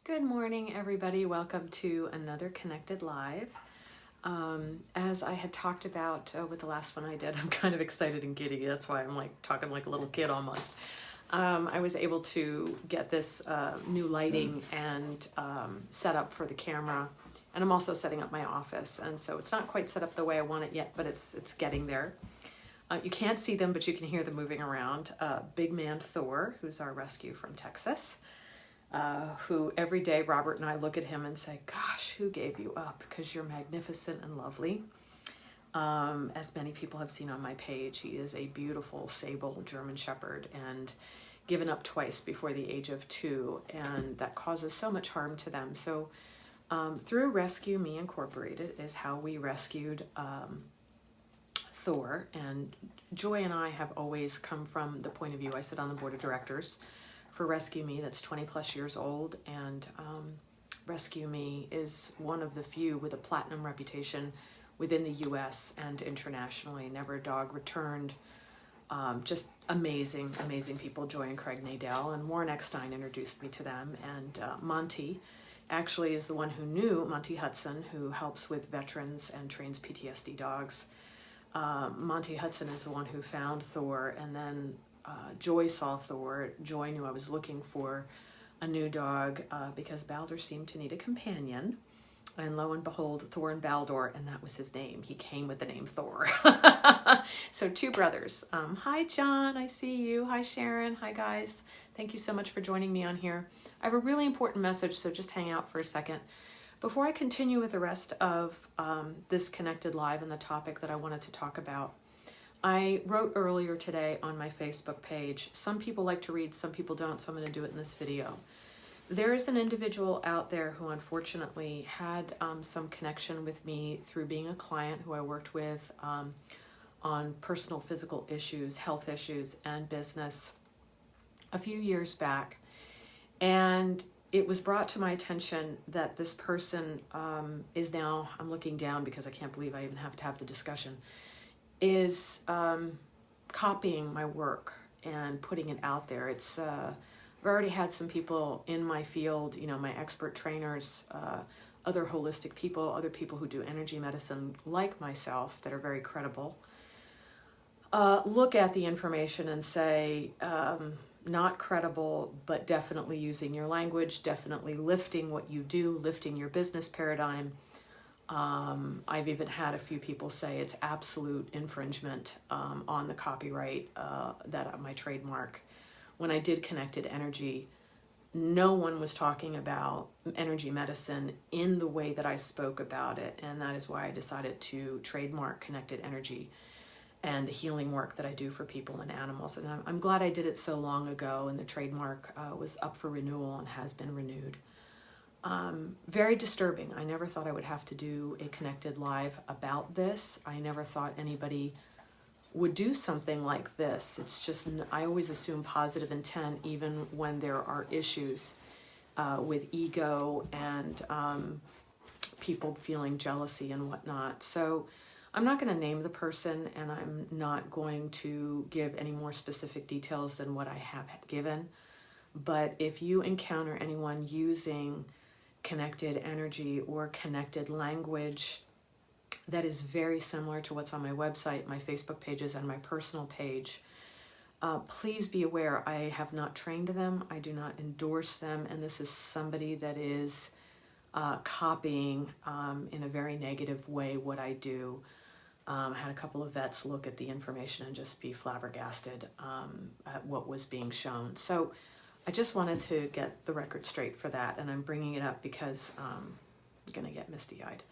Good morning, everybody. Welcome to another Connected Live. As I had talked about with the last one I did, I'm kind of excited and giddy. That's why I'm talking like a little kid almost. I was able to get this new lighting and set up for the camera. And I'm also setting up my office. And so it's not quite set up the way I want it yet, but it's getting there. You can't see them, but you can hear them moving around. Big man Thor, who's our rescue from Texas. Who every day Robert and I look at him and say, gosh, who gave you up? Because you're magnificent and lovely. As many people have seen on my page, he is a beautiful sable German Shepherd and given up twice before the age of 2. And that causes so much harm to them. So through Rescue Me Incorporated is how we rescued Thor. And Joy and I have always come from the point of view, I sit on the board of directors for Rescue Me that's 20 plus years old, and Rescue Me is one of the few with a platinum reputation within the US and internationally. Never a Dog Returned. Just amazing people. Joy and Craig Nadell and Warren Eckstein introduced me to them, and Monty actually is the one who knew Monty Hudson, who helps with veterans and trains PTSD dogs. Monty Hudson is the one who found Thor, and then Joy saw Thor. Joy knew I was looking for a new dog because Baldur seemed to need a companion. And lo and behold, Thor and Baldur, and that was his name. He came with the name Thor. So 2 brothers. Hi, John. I see you. Hi, Sharon. Hi, guys. Thank you so much for joining me on here. I have a really important message, so just hang out for a second. Before I continue with the rest of this Connected Live and the topic that I wanted to talk about, I wrote earlier today on my Facebook page, some people like to read, some people don't, so I'm going to do it in this video. There is an individual out there who unfortunately had some connection with me through being a client who I worked with on personal physical issues, health issues, and business a few years back. And it was brought to my attention that this person is now, I'm looking down because I can't believe I even have to have the discussion, is copying my work and putting it out there. It's I've already had some people in my field, you know, my expert trainers, other holistic people, other people who do energy medicine like myself that are very credible, look at the information and say, not credible, but definitely using your language, definitely lifting what you do, lifting your business paradigm. I've even had a few people say it's absolute infringement on the copyright, that my trademark. When I did Connected Energy, no one was talking about energy medicine in the way that I spoke about it, and that is why I decided to trademark Connected Energy and the healing work that I do for people and animals. And I'm glad I did it so long ago, and the trademark was up for renewal and has been renewed. Very disturbing. I never thought I would have to do a Connected Live about this. I never thought anybody would do something like this. It's just, I always assume positive intent even when there are issues with ego and people feeling jealousy and whatnot. So I'm not going to name the person, and I'm not going to give any more specific details than what I have given. But if you encounter anyone using Connected Energy or connected language that is very similar to what's on my website, my Facebook pages, and my personal page, please be aware I have not trained them, I do not endorse them, and this is somebody that is copying in a very negative way what I do. I had a couple of vets look at the information and just be flabbergasted at what was being shown. So I just wanted to get the record straight for that, and I'm bringing it up because I'm going to get misty-eyed.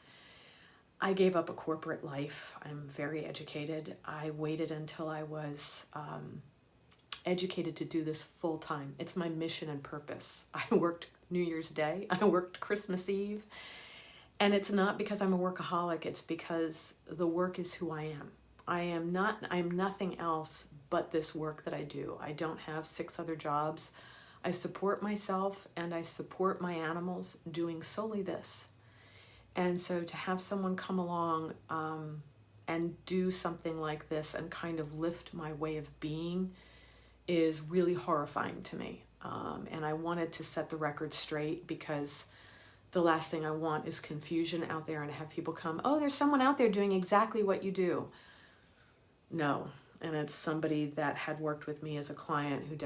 I gave up a corporate life. I'm very educated. I waited until I was educated to do this full time. It's my mission and purpose. I worked New Year's Day. I worked Christmas Eve. And it's not because I'm a workaholic. It's because the work is who I am. I'm nothing else but this work that I do. I don't have 6 other jobs. I support myself and I support my animals doing solely this. And so to have someone come along and do something like this and kind of lift my way of being is really horrifying to me. And I wanted to set the record straight because the last thing I want is confusion out there and have people come, oh, there's someone out there doing exactly what you do. No. And it's somebody that had worked with me as a client who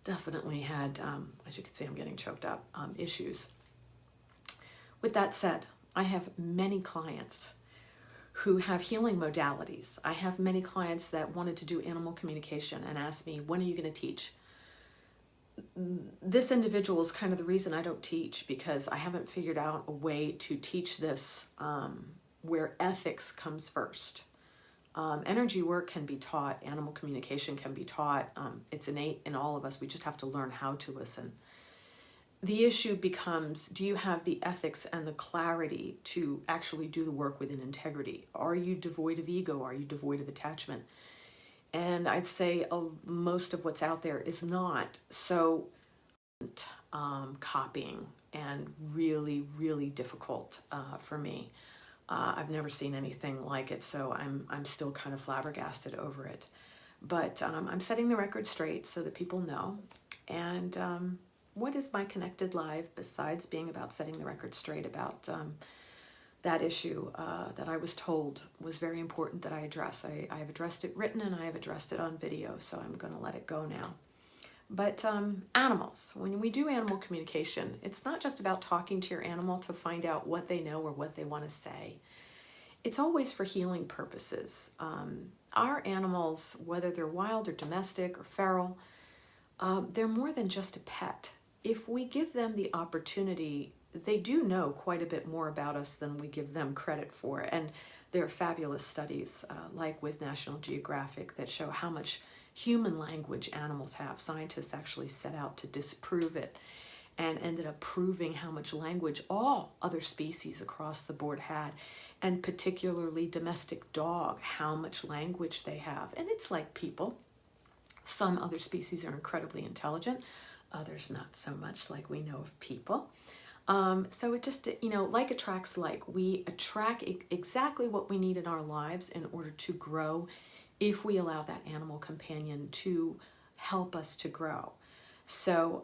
definitely had, as you can see, I'm getting choked up, issues. With that said, I have many clients who have healing modalities. I have many clients that wanted to do animal communication and asked me, when are you going to teach? This individual is kind of the reason I don't teach, because I haven't figured out a way to teach this where ethics comes first. Energy work can be taught. Animal communication can be taught. It's innate in all of us. We just have to learn how to listen. The issue becomes, do you have the ethics and the clarity to actually do the work with an integrity? Are you devoid of ego? Are you devoid of attachment? And I'd say most of what's out there is not. So copying, and really, really difficult for me. I've never seen anything like it, so I'm still kind of flabbergasted over it. But I'm setting the record straight so that people know. And what is my Connected Live besides being about setting the record straight about that issue that I was told was very important that I address. I have addressed it written and I have addressed it on video, so I'm going to let it go now. But animals, when we do animal communication, it's not just about talking to your animal to find out what they know or what they want to say. It's always for healing purposes. Our animals, whether they're wild or domestic or feral, they're more than just a pet. If we give them the opportunity, they do know quite a bit more about us than we give them credit for. And there are fabulous studies, like with National Geographic, that show how much human language animals have. Scientists actually set out to disprove it and ended up proving how much language all other species across the board had, and particularly domestic dog, how much language they have. And it's like people. Some other species are incredibly intelligent, others not so much, like we know of people. So it just, like attracts like. We attract exactly what we need in our lives in order to grow, if we allow that animal companion to help us to grow. So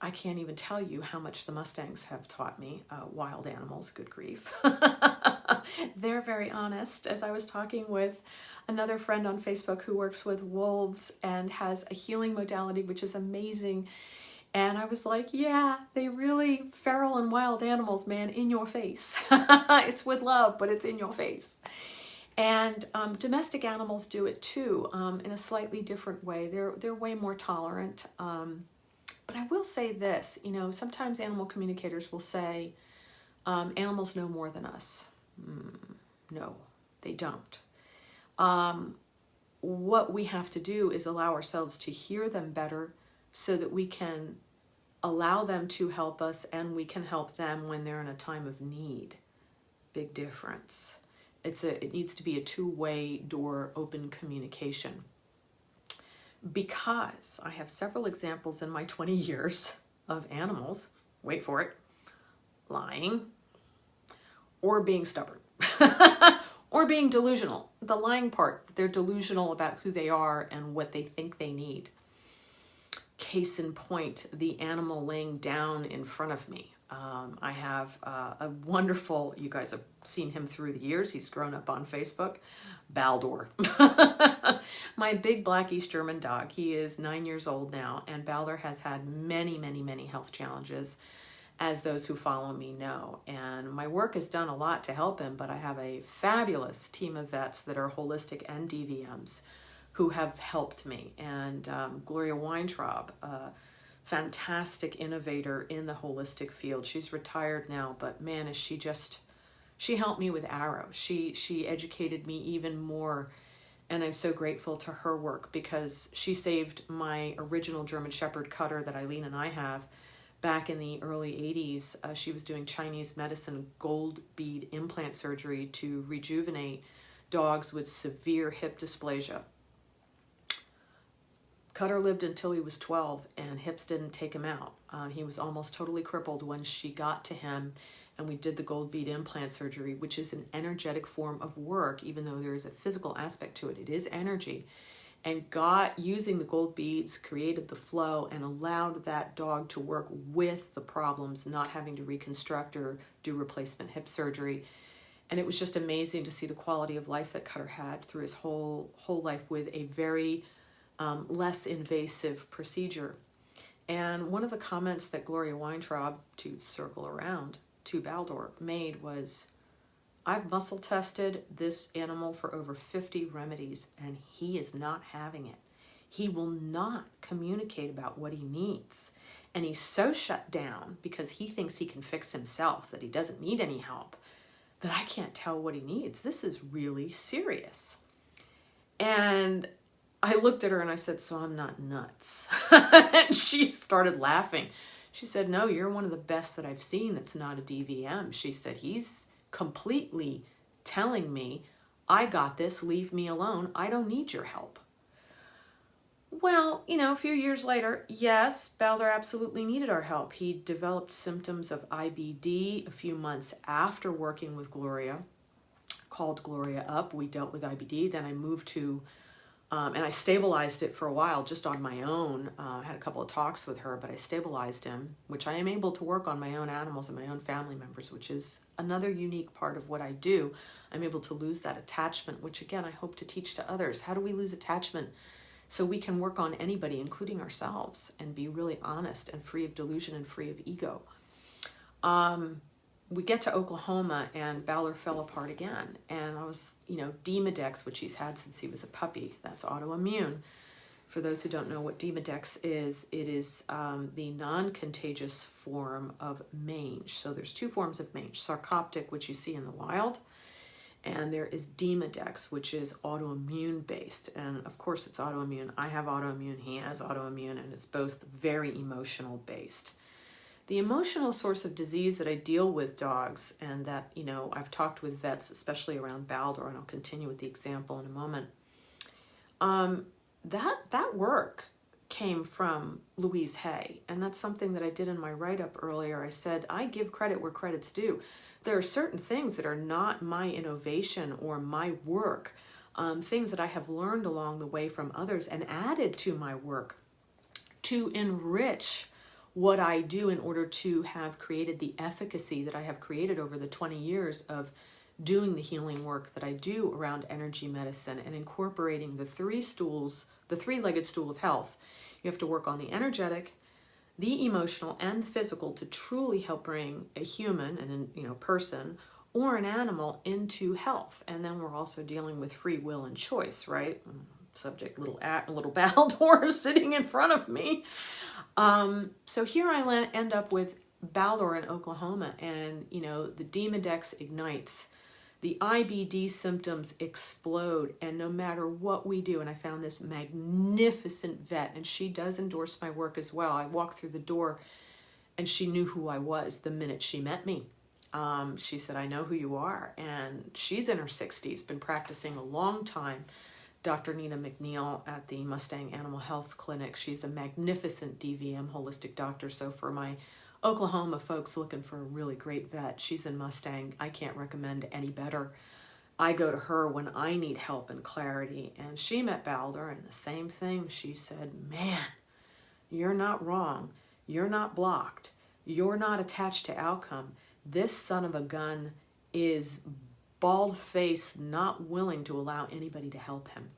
I can't even tell you how much the Mustangs have taught me. Wild animals, good grief. They're very honest. As I was talking with another friend on Facebook who works with wolves and has a healing modality, which is amazing. And I was like, yeah, they really, feral and wild animals, man, in your face. It's with love, but it's in your face. And domestic animals do it too, in a slightly different way. They're way more tolerant. But I will say this, sometimes animal communicators will say, animals know more than us. No, they don't. What we have to do is allow ourselves to hear them better so that we can allow them to help us and we can help them when they're in a time of need. Big difference. It needs to be a two-way door, open communication. Because I have several examples in my 20 years of animals, wait for it, lying, or being stubborn, or being delusional. The lying part, they're delusional about who they are and what they think they need. Case in point, the animal laying down in front of me. I have a wonderful, you guys have seen him through the years, he's grown up on Facebook, Baldur. My big black East German dog. He is 9 years old now, and Baldur has had many, many, many health challenges, as those who follow me know. And my work has done a lot to help him, but I have a fabulous team of vets that are holistic and DVMs who have helped me. And Gloria Weintraub, fantastic innovator in the holistic field. She's retired now, but man, is she helped me with Arrow. She educated me even more, and I'm so grateful to her work because she saved my original German Shepherd Cutter that Eileen and I have back in the early 80s. She was doing Chinese medicine gold bead implant surgery to rejuvenate dogs with severe hip dysplasia. Cutter lived until he was 12, and hips didn't take him out. He was almost totally crippled when she got to him, and we did the gold bead implant surgery, which is an energetic form of work, even though there is a physical aspect to it. It is energy. and using the gold beads, created the flow and allowed that dog to work with the problems, not having to reconstruct or do replacement hip surgery. And it was just amazing to see the quality of life that Cutter had through his whole life with a very less invasive procedure. And one of the comments that Gloria Weintraub, to circle around to Baldor, made was, I've muscle tested this animal for over 50 remedies and he is not having it. He will not communicate about what he needs. And he's so shut down because he thinks he can fix himself, that he doesn't need any help, that I can't tell what he needs. This is really serious. And I looked at her and I said, so I'm not nuts. And she started laughing. She said, no, you're one of the best that I've seen that's not a DVM. She said, he's completely telling me, I got this, leave me alone. I don't need your help. Well, a few years later, yes, Baldor absolutely needed our help. He developed symptoms of IBD a few months after working with Gloria, called Gloria up. We dealt with IBD. Then I moved to, and I stabilized it for a while just on my own. I had a couple of talks with her, but I stabilized him, which I am able to work on my own animals and my own family members, which is another unique part of what I do. I'm able to lose that attachment, which again, I hope to teach to others. How do we lose attachment so we can work on anybody, including ourselves, and be really honest and free of delusion and free of ego? We get to Oklahoma and Baldor fell apart again. And I was, Demodex, which he's had since he was a puppy, that's autoimmune. For those who don't know what Demodex is, it is the non-contagious form of mange. So there's two forms of mange, sarcoptic, which you see in the wild, and there is Demodex, which is autoimmune based. And of course it's autoimmune. I have autoimmune, he has autoimmune, and it's both very emotional based. The emotional source of disease that I deal with dogs, and that, I've talked with vets, especially around Baldor, and I'll continue with the example in a moment. That work came from Louise Hay, and that's something that I did in my write-up earlier. I said, I give credit where credit's due. There are certain things that are not my innovation or my work, things that I have learned along the way from others and added to my work to enrich what I do in order to have created the efficacy that I have created over the 20 years of doing the healing work that I do around energy medicine and incorporating the three-legged stool of health. You have to work on the energetic, the emotional, and the physical to truly help bring a human, and person, or an animal into health. And then we're also dealing with free will and choice, right? Subject, little Baldor sitting in front of me. So here I end up with Baldor in Oklahoma, and the Demodex ignites. The IBD symptoms explode, and no matter what we do, and I found this magnificent vet, and she does endorse my work as well. I walked through the door, and she knew who I was the minute she met me. She said, I know who you are, and she's in her 60s, been practicing a long time. Dr. Nina McNeil at the Mustang Animal Health Clinic. She's a magnificent DVM holistic doctor, so for my Oklahoma folks looking for a really great vet, she's in Mustang. I can't recommend any better. I go to her when I need help and clarity. And she met Baldor, and the same thing. She said, man, you're not wrong. You're not blocked. You're not attached to outcome. This son of a gun is bald-faced, not willing to allow anybody to help him.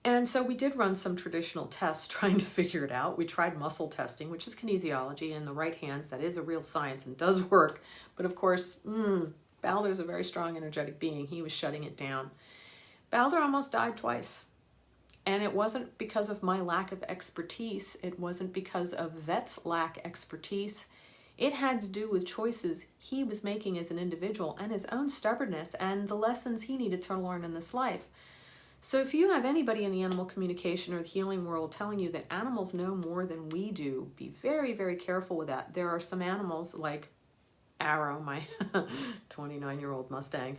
And so we did run some traditional tests trying to figure it out. We tried muscle testing, which is kinesiology in the right hands. That is a real science and does work. But of course, Baldor's a very strong, energetic being. He was shutting it down. Baldor almost died twice. And it wasn't because of my lack of expertise. It wasn't because of vets' lack expertise. It had to do with choices he was making as an individual and his own stubbornness and the lessons he needed to learn in this life. So if you have anybody in the animal communication or the healing world telling you that animals know more than we do, be very, very careful with that. There are some animals like Arrow, my 29-year-old Mustang,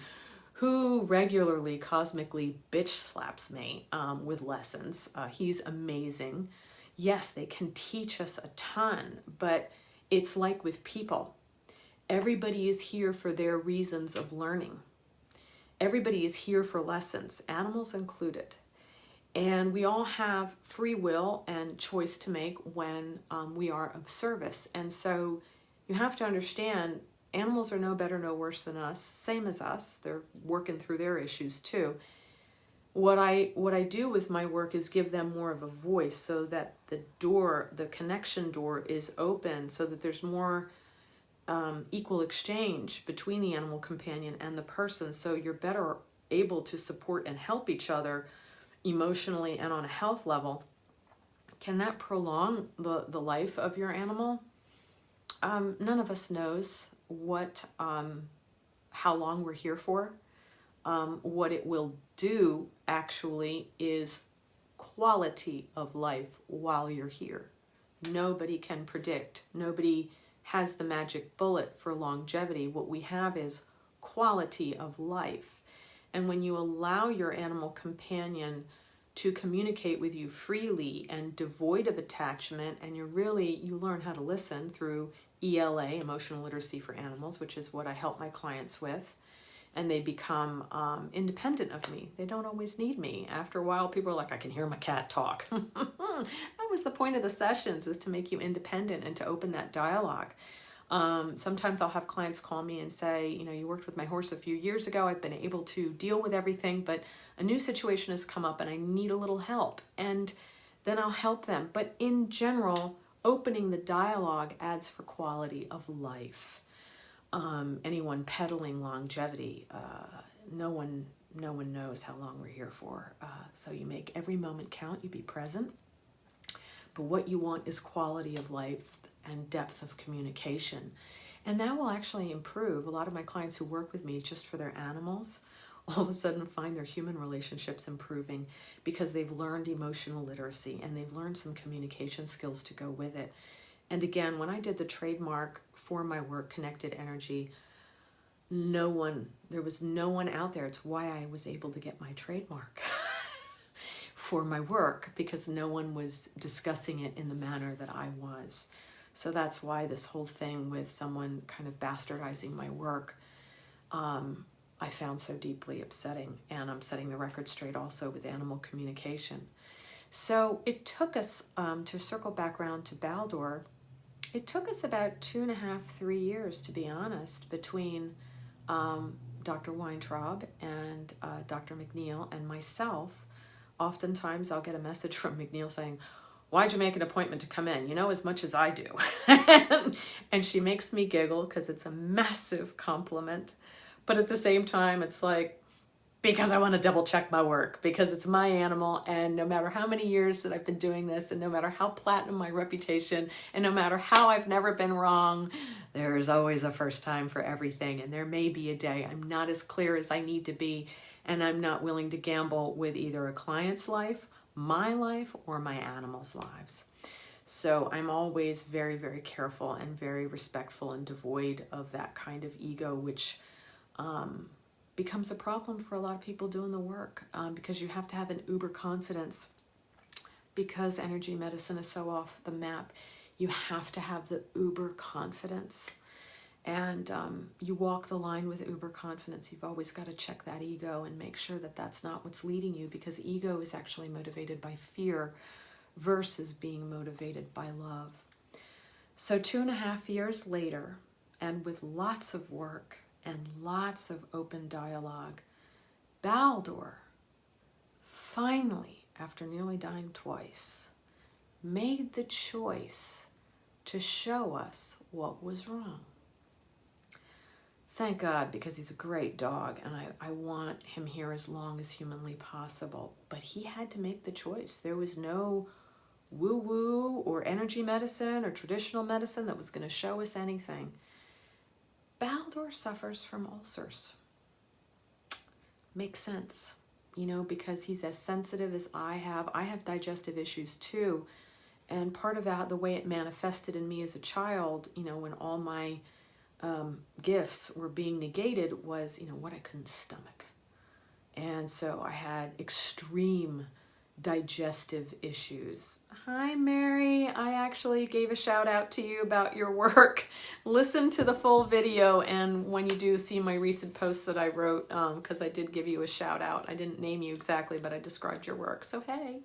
who regularly cosmically bitch slaps me with lessons. He's amazing. Yes, they can teach us a ton, but it's like with people. Everybody is here for their reasons of learning. Everybody is here for lessons, animals included. And we all have free will and choice to make when we are of service. And so you have to understand, animals are no better, no worse than us, same as us. They're working through their issues too. What I do with my work is give them more of a voice, so that the connection door is open, so that there's more equal exchange between the animal companion and the person, so you're better able to support and help each other emotionally and on a health level. Can that prolong the life of your animal? None of us knows how long we're here for. What it will do actually is quality of life while you're here. Nobody can predict. Nobody has the magic bullet for longevity. What we have is quality of life. And when you allow your animal companion to communicate with you freely and devoid of attachment, and you learn how to listen through ELA, Emotional Literacy for Animals, which is what I help my clients with, and they become independent of me. They don't always need me. After a while, people are like, I can hear my cat talk. That was the point of the sessions, is to make you independent and to open that dialogue. Sometimes I'll have clients call me and say, you worked with my horse a few years ago. I've been able to deal with everything, but a new situation has come up and I need a little help. And then I'll help them. But in general, opening the dialogue adds for quality of life. Anyone peddling longevity, no one knows how long we're here for. So you make every moment count, you be present. But what you want is quality of life and depth of communication. And that will actually improve. A lot of my clients who work with me just for their animals all of a sudden find their human relationships improving because they've learned emotional literacy and they've learned some communication skills to go with it. And again, when I did the trademark for my work, Connected Energy, there was no one out there. It's why I was able to get my trademark for my work, because no one was discussing it in the manner that I was. So that's why this whole thing with someone kind of bastardizing my work, I found so deeply upsetting. And I'm setting the record straight also with animal communication. So it took us, to circle back around to Baldor, it took us about 2.5, 3 years, to be honest, between Dr. Weintraub and Dr. McNeil and myself. Oftentimes I'll get a message from McNeil saying, why'd you make an appointment to come in? You know as much as I do. And she makes me giggle because it's a massive compliment. But at the same time, it's like, because I want to double check my work, because it's my animal, and no matter how many years that I've been doing this, and no matter how platinum my reputation, and no matter how I've never been wrong, there is always a first time for everything. And there may be a day I'm not as clear as I need to be, and I'm not willing to gamble with either a client's life, my life, or my animals' lives. So I'm always very, very careful and very respectful and devoid of that kind of ego, which becomes a problem for a lot of people doing the work, because you have to have an uber confidence. Because energy medicine is so off the map, you have to have the uber confidence. And you walk the line with uber confidence. You've always got to check that ego and make sure that that's not what's leading you, because ego is actually motivated by fear versus being motivated by love. So 2.5 years later, and with lots of work and lots of open dialogue, Baldor finally, after nearly dying twice, made the choice to show us what was wrong. Thank God, because he's a great dog, and I want him here as long as humanly possible. But he had to make the choice. There was no woo-woo or energy medicine or traditional medicine that was going to show us anything. Baldor suffers from ulcers. Makes sense, because he's as sensitive as I have. I have digestive issues too. And part of that, the way it manifested in me as a child, when all my gifts were being negated, was, what I couldn't stomach. And so I had extreme digestive issues. Hi, Mary. I actually gave a shout out to you about your work. Listen to the full video, and when you do, see my recent post that I wrote, because I did give you a shout out. I didn't name you exactly, but I described your work. So, hey.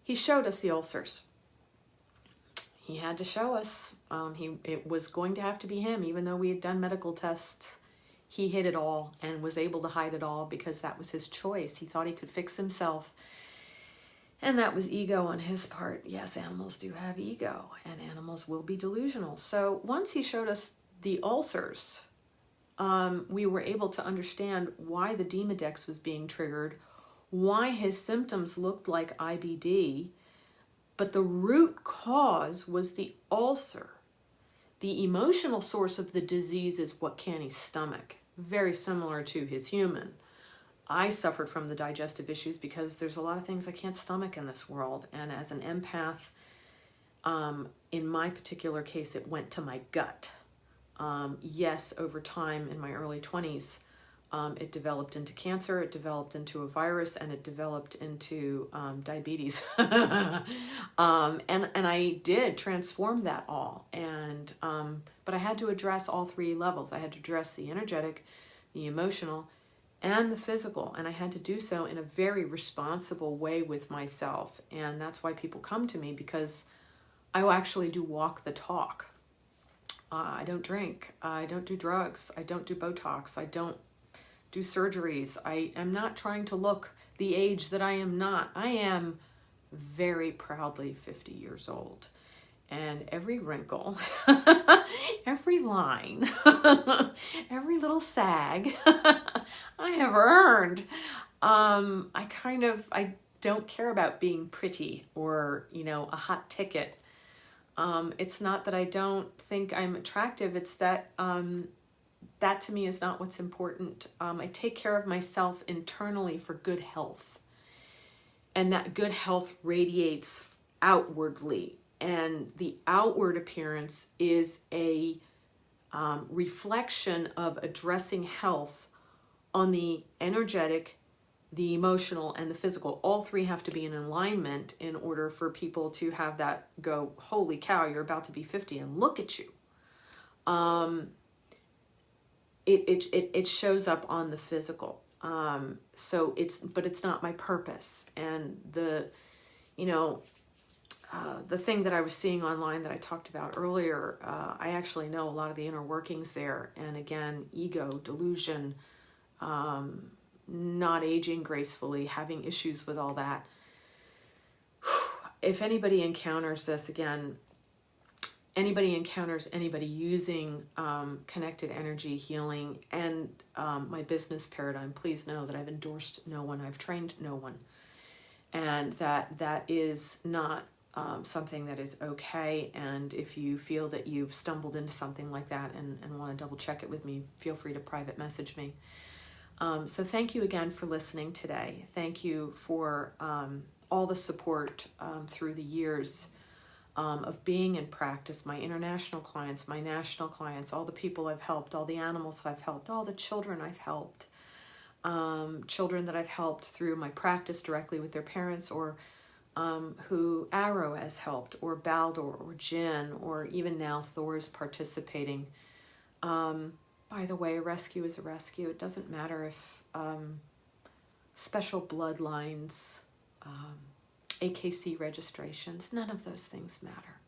He showed us the ulcers. He had to show us. It was going to have to be him, even though we had done medical tests. He hid it all and was able to hide it all because that was his choice. He thought he could fix himself. And that was ego on his part. Yes, animals do have ego, and animals will be delusional. So once he showed us the ulcers, we were able to understand why the Demodex was being triggered, why his symptoms looked like IBD, but the root cause was the ulcer. The emotional source of the disease is what can't he stomach, very similar to his human. I suffered from the digestive issues because there's a lot of things I can't stomach in this world. And as an empath, in my particular case, it went to my gut. Yes, over time in my early 20s, it developed into cancer, it developed into a virus, and it developed into diabetes. And I did transform that all. And but I had to address all three levels. I had to address the energetic, the emotional, and the physical. And I had to do so in a very responsible way with myself. And that's why people come to me, because I actually do walk the talk. I don't drink. I don't do drugs. I don't do Botox. I don't do surgeries. I am not trying to look the age that I am not. I am very proudly 50 years old. And every wrinkle, every line, every little sag I have earned. I don't care about being pretty or, a hot ticket. It's not that I don't think I'm attractive. It's that that to me is not what's important. I take care of myself internally for good health. And that good health radiates outwardly. And the outward appearance is a reflection of addressing health on the energetic, the emotional, and the physical. All three have to be in alignment in order for people to have that go, holy cow, you're about to be 50 and look at you. It shows up on the physical. So it's not my purpose. And the thing that I was seeing online that I talked about earlier, I actually know a lot of the inner workings there. And again, ego, delusion, not aging gracefully, having issues with all that. If anybody encounters this, again, anybody encounters anybody using connected energy healing and my business paradigm, please know that I've endorsed no one, I've trained no one, and that is not something that is okay. And if you feel that you've stumbled into something like that and want to double check it with me, feel free to private message me. So thank you again for listening today. Thank you for all the support through the years of being in practice, my international clients, my national clients, all the people I've helped, all the animals I've helped, all the children I've helped, children that I've helped through my practice directly with their parents, or who Arrow has helped, or Baldur, or Jin, or even now Thor's participating. By the way, a rescue is a rescue. It doesn't matter if special bloodlines, AKC registrations, none of those things matter.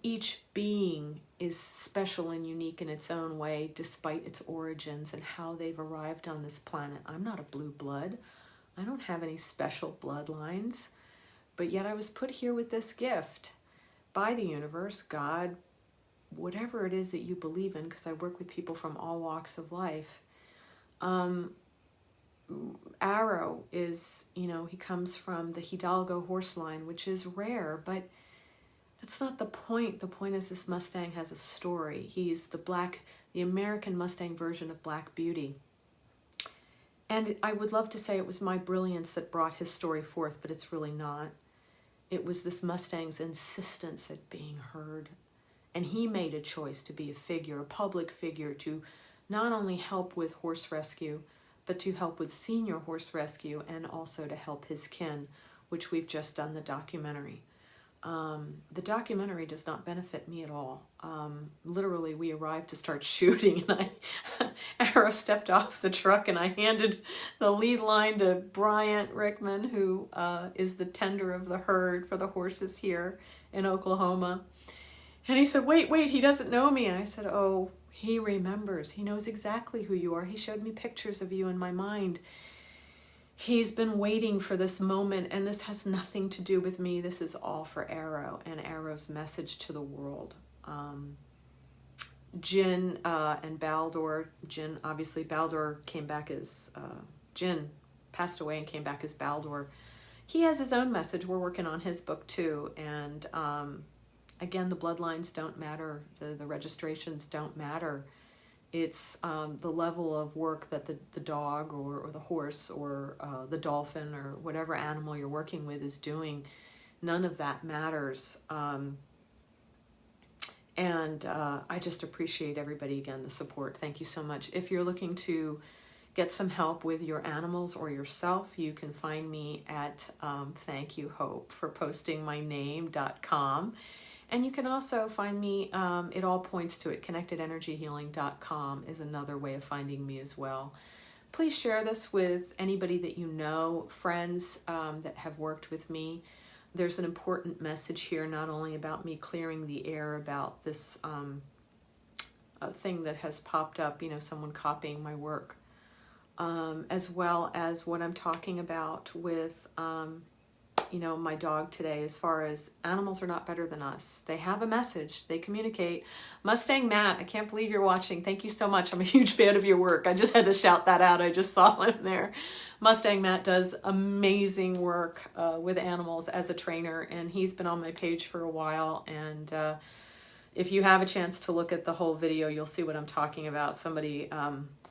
Each being is special and unique in its own way, despite its origins and how they've arrived on this planet. I'm not a blue blood. I don't have any special bloodlines, but yet I was put here with this gift by the universe, God, whatever it is that you believe in, because I work with people from all walks of life. Arrow is, he comes from the Hidalgo horse line, which is rare, but that's not the point. The point is this Mustang has a story. He's the American Mustang version of Black Beauty. And I would love to say it was my brilliance that brought his story forth, but it's really not. It was this Mustang's insistence at being heard. And he made a choice to be a figure, a public figure, to not only help with horse rescue, but to help with senior horse rescue and also to help his kin, which we've just done the documentary. The documentary does not benefit me at all. Literally, we arrived to start shooting, and Arrow stepped off the truck, and I handed the lead line to Bryant Rickman, who is the tender of the herd for the horses here in Oklahoma. And he said, wait, he doesn't know me. And I said, oh, he remembers. He knows exactly who you are. He showed me pictures of you in my mind. He's been waiting for this moment, and this has nothing to do with me. This is all for Arrow and Arrow's message to the world. Jin and Baldur. Jin, obviously, Baldur came back as... Jin passed away and came back as Baldur. He has his own message. We're working on his book, too. And again, the bloodlines don't matter. The registrations don't matter. It's the level of work that the dog or the horse or the dolphin or whatever animal you're working with is doing. None of that matters. And I just appreciate everybody, again, the support. Thank you so much. If you're looking to get some help with your animals or yourself, you can find me at thankyouhopeforpostingmyname.com. And you can also find me, it all points to it, connectedenergyhealing.com is another way of finding me as well. Please share this with anybody that you know, friends that have worked with me. There's an important message here, not only about me clearing the air about this thing that has popped up, someone copying my work, as well as what I'm talking about with... my dog today, as far as animals are not better than us. They have a message. They communicate. Mustang Matt, I can't believe you're watching. Thank you so much. I'm a huge fan of your work. I just had to shout that out. I just saw him there. Mustang Matt does amazing work with animals as a trainer, and he's been on my page for a while. And if you have a chance to look at the whole video, you'll see what I'm talking about. Somebody...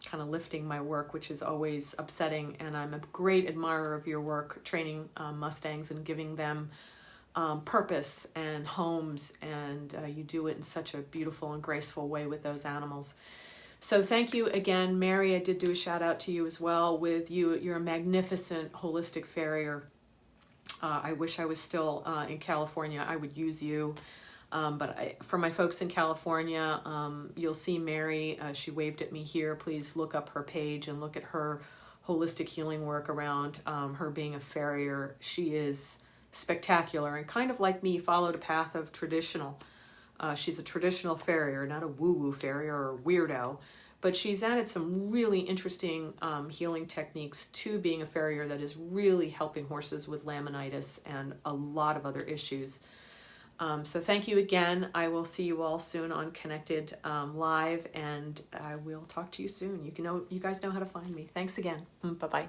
kind of lifting my work, which is always upsetting, and I'm a great admirer of your work training Mustangs and giving them purpose and homes, and you do it in such a beautiful and graceful way with those animals. So thank you again. Mary, I did do a shout out to you as well. With you, you're a magnificent holistic farrier. I wish I was still in California. I would use you. But for my folks in California, you'll see Mary, she waved at me here. Please look up her page and look at her holistic healing work around her being a farrier. She is spectacular and kind of like me, followed a path of traditional. She's a traditional farrier, not a woo-woo farrier or weirdo, but she's added some really interesting healing techniques to being a farrier that is really helping horses with laminitis and a lot of other issues. So thank you again. I will see you all soon on Connected Live, and I will talk to you soon. You guys know how to find me. Thanks again. Bye-bye.